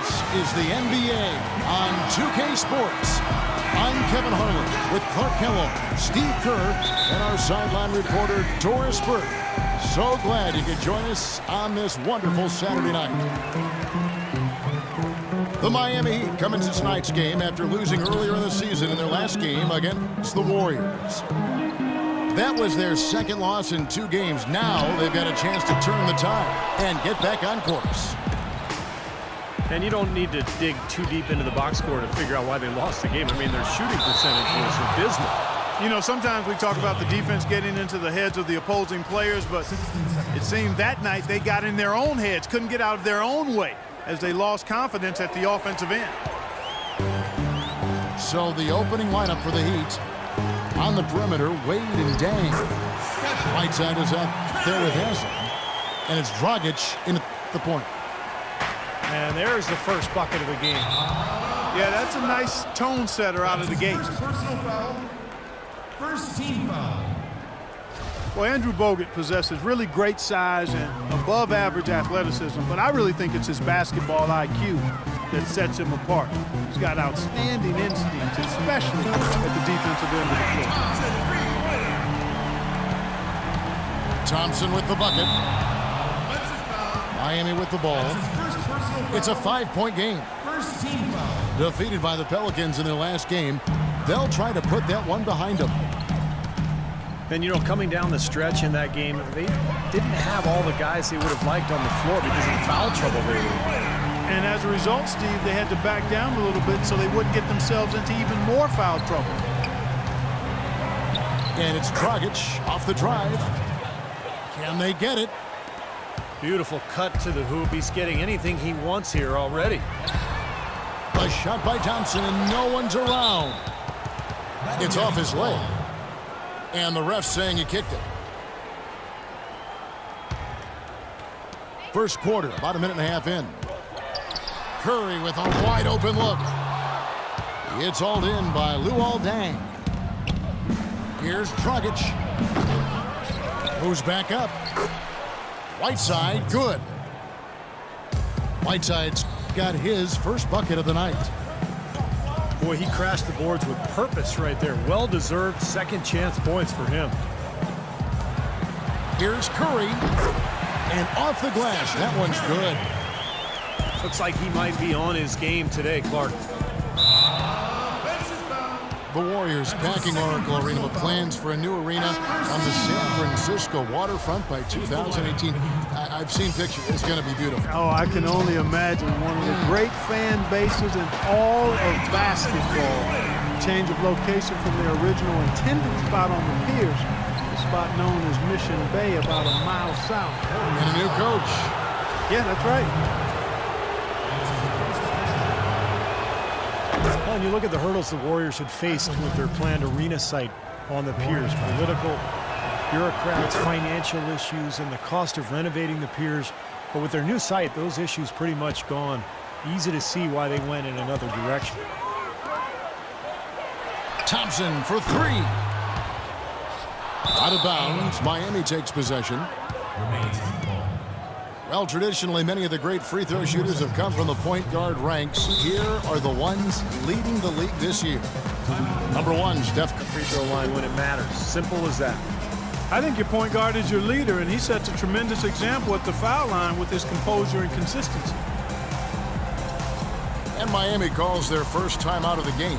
This is the NBA on 2K Sports. I'm Kevin Harlan with Clark Kellogg, Steve Kerr, and our sideline reporter, Doris Burke. So glad you could join us on this wonderful Saturday night. The Miami Heat come into tonight's game after losing earlier in the season in their last game against the Warriors. That was their second loss in 2 games. Now they've got a chance to turn the tide and get back on course. And you don't need to dig too deep into the box score to figure out why they lost the game. I mean, their shooting percentage was abysmal. You know, sometimes we talk about the defense getting into the heads of the opposing players, but it seemed that night they got in their own heads, couldn't get out of their own way as they lost confidence at the offensive end. So the opening lineup for the Heat. On the perimeter, Wade and Dang. Whiteside is out there with Haslam. And it's Dragic in at the point. And there's the first bucket of the game. Yeah, that's a nice tone setter out of the gate. Personal foul. First team foul. Well, Andrew Bogut possesses really great size and above-average athleticism, but I really think it's his basketball IQ that sets him apart. He's got outstanding instincts, especially at the defensive end of the floor. Thompson with the bucket. Miami with the ball. It's a 5-point game. First team foul. Defeated by the Pelicans in their last game, they'll try to put that one behind them. And, you know, coming down the stretch in that game, they didn't have all the guys they would have liked on the floor because of the foul trouble they were in. And as a result, Steve, they had to back down a little bit so they wouldn't get themselves into even more foul trouble. And it's Dragic off the drive. Can they get it? Beautiful cut to the hoop. He's getting anything he wants here already. A shot by Thompson, and no one's around. It's off his leg. And the ref's saying he kicked it. First quarter, about a minute and a half in. Curry with a wide open look. It's hauled in by Luol Deng. Here's Dragic. Moves back up. Whiteside, good. Whiteside's got his first bucket of the night. Boy, he crashed the boards with purpose right there. Well-deserved second chance points for him. Here's Curry. And off the glass. That one's good. Looks like he might be on his game today, Clark. The Warriors packing Oracle Arena with plans for a new arena on the San Francisco waterfront by 2018. I've seen pictures. It's going to be beautiful. Oh, I can only imagine. One of the great fan bases in all of basketball. Change of location from their original intended spot on the piers, the spot known as Mission Bay, about a mile south. And a new coach. Yeah, that's right. Well, and you look at the hurdles the Warriors had faced with their planned arena site on the piers. Political, bureaucrats, financial issues, and the cost of renovating the piers. But with their new site, those issues pretty much gone. Easy to see why they went in another direction. Thompson for 3. Out of bounds. Miami takes possession. Well, traditionally, many of the great free throw shooters have come from the point guard ranks. Here are the ones leading the league this year. Number 1, Steph. Free throw line when it matters. Simple as that. I think your point guard is your leader, and he sets a tremendous example at the foul line with his composure and consistency. And Miami calls their first time out of the game.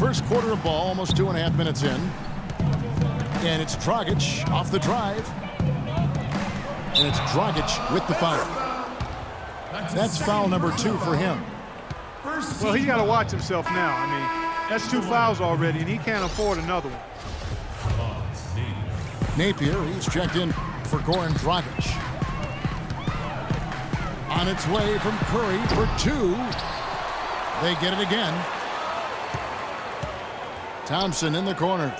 first quarter of ball, almost 2.5 minutes in. And it's Dragic off the drive. And it's Dragic with the foul. That's foul number 2 for him. Well, he's got to watch himself now. I mean, that's 2 fouls already, and he can't afford another one. Napier, he's checked in for Goran Dragic. On its way from Curry for 2. They get it again. Thompson in the corner.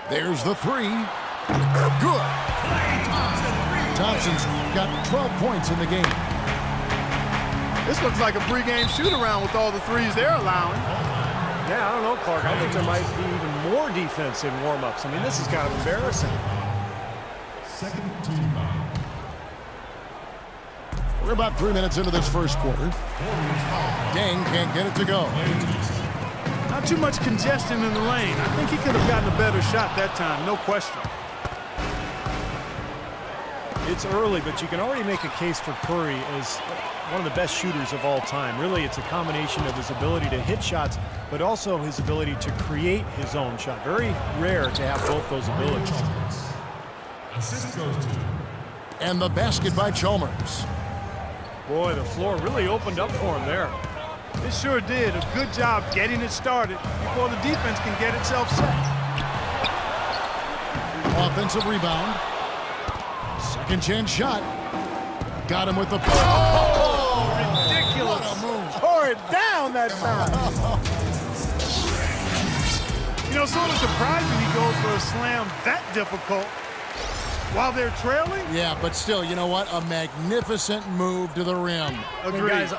There's the 3. Good. Thompson's got 12 points in the game. This looks like a pregame shoot-around with all the threes they're allowing. Yeah, I don't know, Clark. I think there might be even more defense in warm-ups. I mean, this is kind of embarrassing. Second team foul. We're about 3 minutes into this first quarter. Dang can't get it to go. Not too much congestion in the lane. I think he could have gotten a better shot that time, no question. It's early, but you can already make a case for Curry as one of the best shooters of all time. Really, it's a combination of his ability to hit shots, but also his ability to create his own shot. Very rare to have both those abilities. Assist goes to. And the basket by Chalmers. Boy, the floor really opened up for him there. It sure did. A good job getting it started before the defense can get itself set. Offensive rebound. Second chance shot. Got him with the... Oh, ridiculous. What a move. Tore it down that time. You know, sort of surprising he goes for a slam that difficult while they're trailing. Yeah, but still, you know what? A magnificent move to the rim. Agreed. Guys,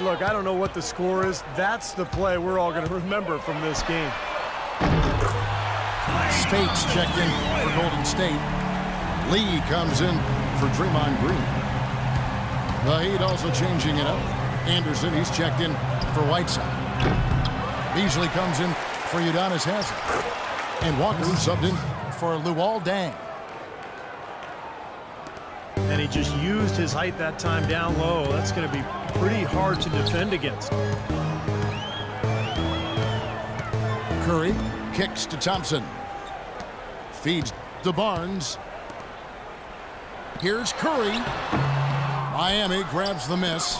look, I don't know what the score is. That's the play we're all going to remember from this game. Spates checked in for Golden State. Lee comes in for Draymond Green. The Heat also changing it up. Anderson, he's checked in for Whiteside. Beasley comes in for Udonis Haslem. And Walker subbed in for Luol Deng. And he just used his height that time down low. That's going to be pretty hard to defend against. Curry kicks to Thompson. Feeds to Barnes. Here's Curry. Miami grabs the miss.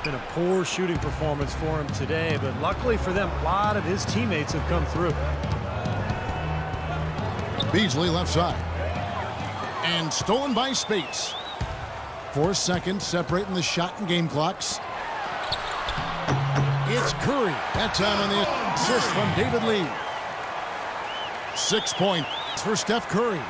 Been a poor shooting performance for him today, but luckily for them, a lot of his teammates have come through. Beasley left side. And stolen by Spates. 4 seconds separating the shot and game clocks. It's Curry. That time on the assist from David Lee. 6 points for Steph Curry.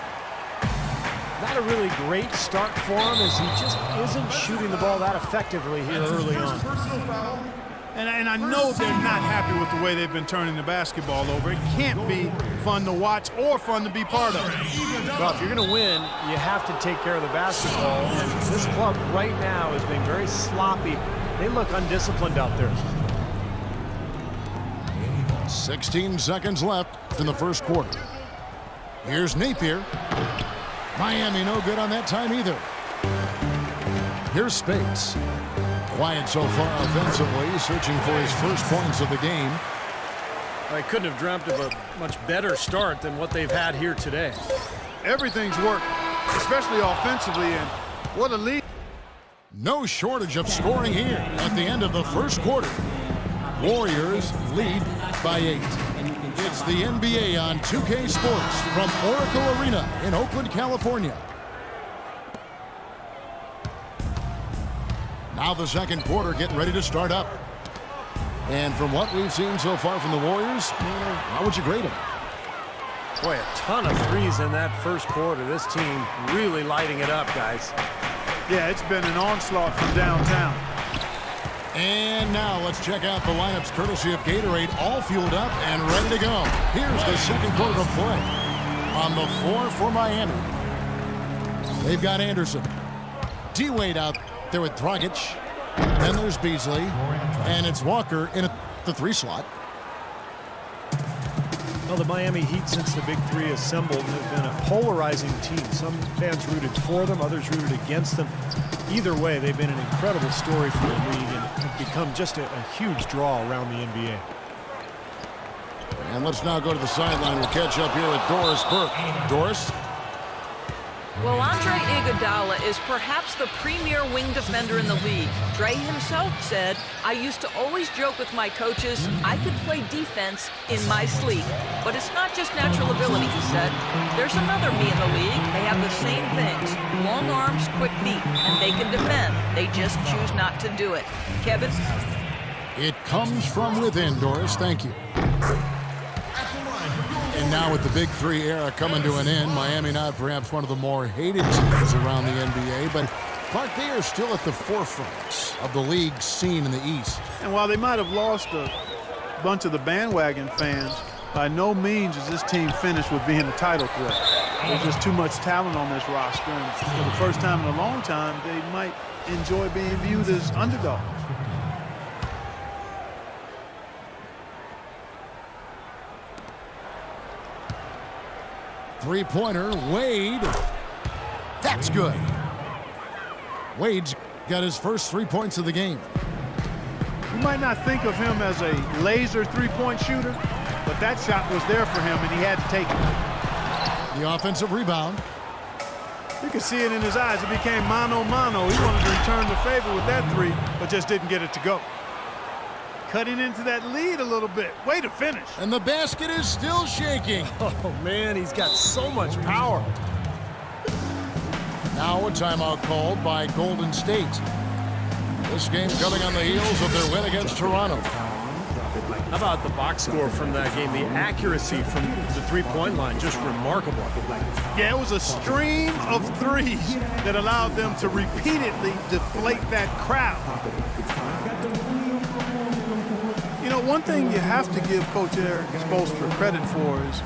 Not a really great start for him as he just isn't shooting the ball that effectively here early on. Personal foul. And I know they're not happy with the way they've been turning the basketball over. It can't be fun to watch or fun to be part of. Well, if you're going to win, you have to take care of the basketball. And this club right now is being very sloppy. They look undisciplined out there. 16 seconds left in the first quarter. Here's Napier. Miami no good on that time either. Here's Spates. Quiet so far offensively, searching for his first points of the game. I couldn't have dreamt of a much better start than what they've had here today. Everything's worked, especially offensively, and what a lead. No shortage of scoring here at the end of the first quarter. Warriors lead by 8. It's the NBA on 2K Sports from Oracle Arena in Oakland, California. Now the second quarter getting ready to start up. And from what we've seen so far from the Warriors, how would you grade them? Boy, a ton of threes in that first quarter. This team really lighting it up, guys. Yeah, it's been an onslaught from downtown. And now let's check out the lineups courtesy of Gatorade, all fueled up and ready to go. Here's the second quarter of play. On the floor for Miami, they've got Anderson. D-Wade out there with Dragic. Then there's Beasley. And it's Walker in the 3 slot. Well, the Miami Heat, since the Big Three assembled, have been a polarizing team. Some fans rooted for them, others rooted against them. Either way, they've been an incredible story for the league and have become just a huge draw around the NBA. And let's now go to the sideline. We'll catch up here with Doris Burke. Doris? Well, Andre Iguodala is perhaps the premier wing defender in the league. Dre himself said, "I used to always joke with my coaches, I could play defense in my sleep. But it's not just natural ability," he said. "There's another me in the league. They have the same things. Long arms, quick feet, and they can defend. They just choose not to do it." Kevin? It comes from within, Doris. Thank you. And now with the Big Three era coming to an end, Miami not perhaps one of the more hated teams around the NBA, but Clark, they are still at the forefront of the league scene in the East. And while they might have lost a bunch of the bandwagon fans, by no means is this team finished with being a title threat. There's just too much talent on this roster, and for the first time in a long time, they might enjoy being viewed as underdogs. Three-pointer, Wade. That's good. Wade's got his first 3 points of the game. You might not think of him as a laser three-point shooter, but that shot was there for him, and he had to take it. The offensive rebound. You could see it in his eyes. It became mano-mano. He wanted to return the favor with that three, but just didn't get it to go. Cutting into that lead a little bit. Way to finish. And the basket is still shaking. Oh, man, he's got so much power. Now a timeout called by Golden State. This game coming on the heels of their win against Toronto. How about the box score from that game? The accuracy from the three-point line, just remarkable. Yeah, it was a stream of threes that allowed them to repeatedly deflate that crowd. You know, one thing you have to give Coach Eric Spoelstra credit for is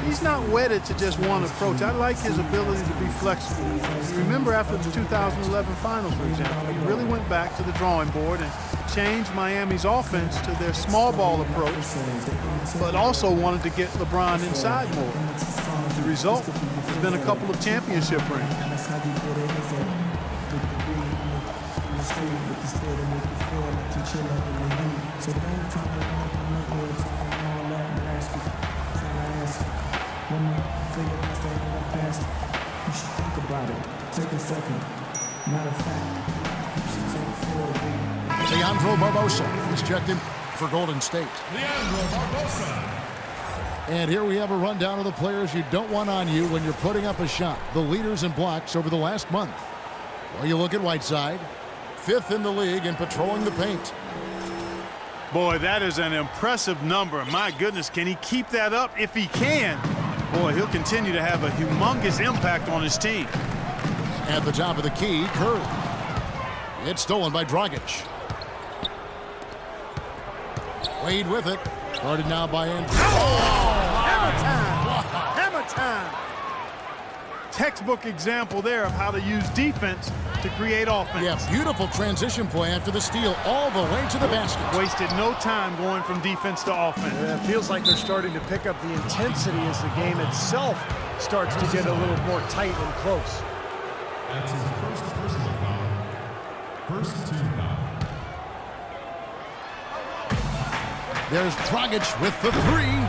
he's not wedded to just one approach. I like his ability to be flexible. You remember after the 2011 finals, for example, he really went back to the drawing board and changed Miami's offense to their small ball approach, but also wanted to get LeBron inside more. The result has been a couple of championship rings. Leandro Barbosa is checked in for Golden State. And here we have a rundown of the players you don't want on you when you're putting up a shot. The leaders in blocks over the last month. Well, you look at Whiteside, 5th in the league in patrolling the paint. Boy, that is an impressive number. My goodness, can he keep that up? If he can, boy, he'll continue to have a humongous impact on his team. At the top of the key, Curry. It's stolen by Dragic. Wade with it. Guarded now by Andrew. Hammer time! Hammer time! Textbook example there of how to use defense to create offense. Yeah, beautiful transition play after the steal all the way to the basket. Wasted no time going from defense to offense. Yeah, it feels like they're starting to pick up the intensity as the game itself starts to get a little more tight and close. That's his first personal foul. First team foul. There's Dragic with the three.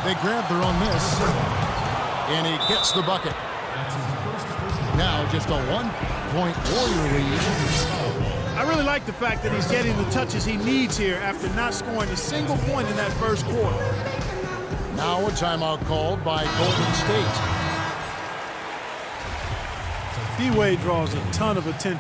They grab their own miss. And he gets the bucket. Now just a 1-point Warrior lead. I really like the fact that he's getting the touches he needs here after not scoring a single point in that first quarter. Now a timeout called by Golden State. D-Wade draws a ton of attention.